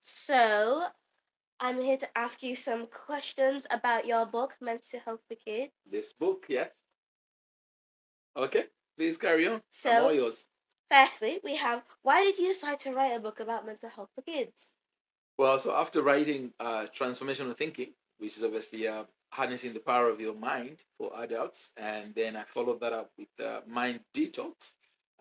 So, I'm here to ask you some questions about your book, Mental Health for Kids. This book, yes. Okay, please carry on. I'm all So, yours. firstly, we have why did you decide to write a book about mental health for kids? Well, so after writing Transformational Thinking, which is obviously harnessing the power of your mind for adults, and then I followed that up with Mind Detox,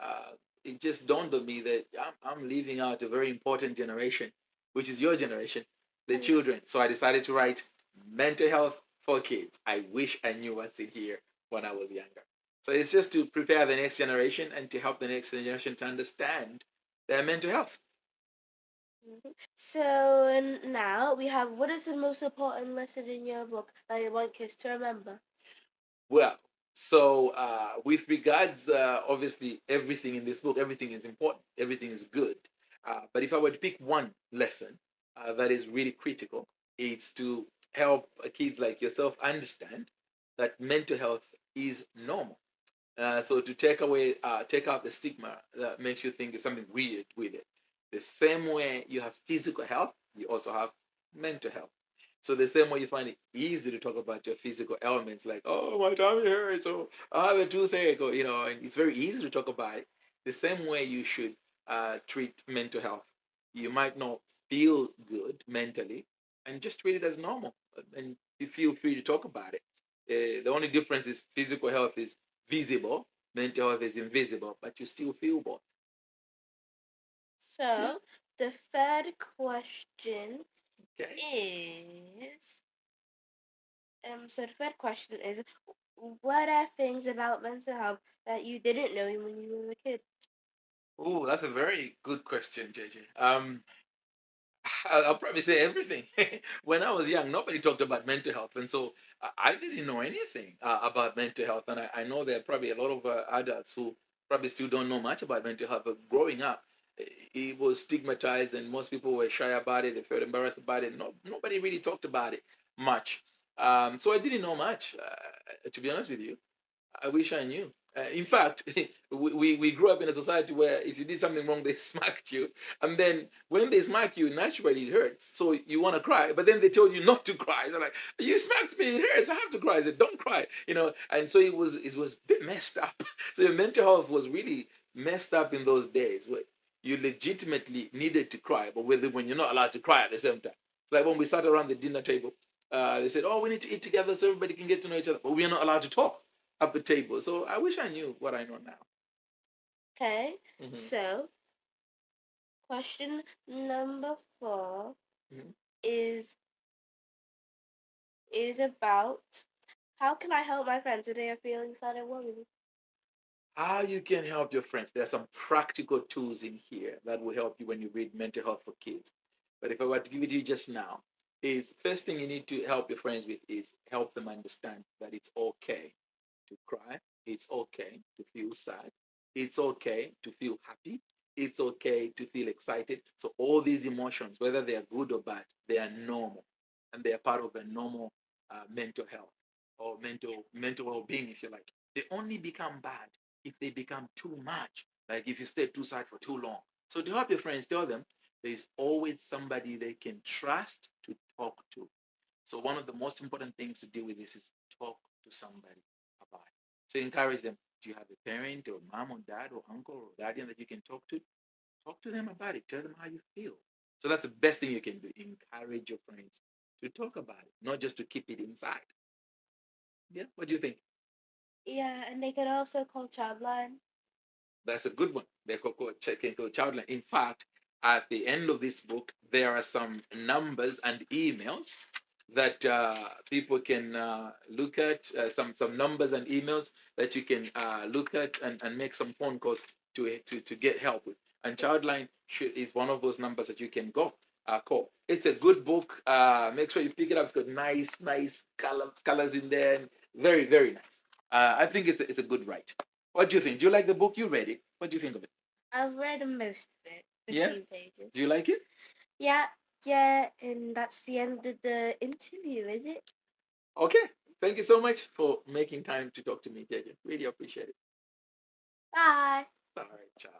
uh, it just dawned on me that I'm leaving out a very important generation, which is your generation, the children. So I decided to write Mental Health for Kids. I wish I knew what's in here when I was younger. So it's just to prepare the next generation and to help the next generation to understand their mental health. So now we have what is the most important lesson in your book that you want kids to remember? Well, so with regards, obviously, everything in this book, everything is important, everything is good. But if I were to pick one lesson that is really critical, it's to help kids like yourself understand that mental health is normal. So to take out the stigma that makes you think it's something weird with it. The same way you have physical health, you also have mental health. So the same way you find it easy to talk about your physical ailments, like, oh, my tummy hurts, or I have a toothache, or and it's very easy to talk about it. The same way you should treat mental health. You might not feel good mentally, and just treat it as normal, and you feel free to talk about it. The only difference is physical health is visible, mental health is invisible, but you still feel both. So, the third question Okay. is so the third question is what are things about mental health that you didn't know when you were a kid? Oh, that's a very good question, JJ. I'll probably say everything. When I was young, nobody talked about mental health, and so I didn't know anything about mental health. And I know there are probably a lot of adults who probably still don't know much about mental health. But growing up, it was stigmatized, and most people were shy about it. They felt embarrassed about it. Nobody really talked about it much. So I didn't know much, to be honest with you. I wish I knew. In fact, we grew up in a society where if you did something wrong, they smacked you. And then when they smack you, naturally it hurts. So you want to cry, but then they told you not to cry. They're like, you smacked me, it hurts. I have to cry. I said, don't cry. And so it was a bit messed up. So your mental health was really messed up in those days where you legitimately needed to cry, but when you're not allowed to cry at the same time. Like when we sat around the dinner table, they said, oh, we need to eat together so everybody can get to know each other, but we're not allowed to talk at the table. So I wish I knew what I know now. Okay, Mm-hmm. so question number 4 Mm-hmm. is is about how can I help my friends if they are feeling sad and worried? How you can help your friends. There are some practical tools in here that will help you when you read Mental Health for Kids. But if I were to give it to you just now, is first thing you need to help your friends with is help them understand that it's okay to cry. It's okay to feel sad. It's okay to feel happy. It's okay to feel excited. So all these emotions, whether they are good or bad, they are normal, and they are part of a normal mental health or mental well-being, if you like. They only become bad if they become too much. Like if you stay too sad for too long. So to help your friends, tell them there is always somebody they can trust to talk to. So one of the most important things to deal with this is talk to somebody about it. So encourage them. Do you have a parent or mom or dad or uncle or guardian that you can talk to? Talk to them about it. Tell them how you feel. So that's the best thing you can do. Encourage your friends to talk about it, not just to keep it inside. Yeah. What do you think? Yeah, and they can also call Childline. That's a good one. They could call childline. In fact, at the end of this book, there are some numbers and emails that people can look at. Some numbers and emails that you can look at and make some phone calls to get help with. And Childline is one of those numbers that you can go call. It's a good book. Make sure you pick it up. It's got nice colors in there. And very, very nice. I think it's a good write. What do you think? Do you like the book? You read it. What do you think of it? I've read most of it, Yeah? 15 pages. Do you like it? Yeah, yeah, and that's the end of the interview, is it? Okay. Thank you so much for making time to talk to me, JJ. Really appreciate it. Bye. All right, ciao.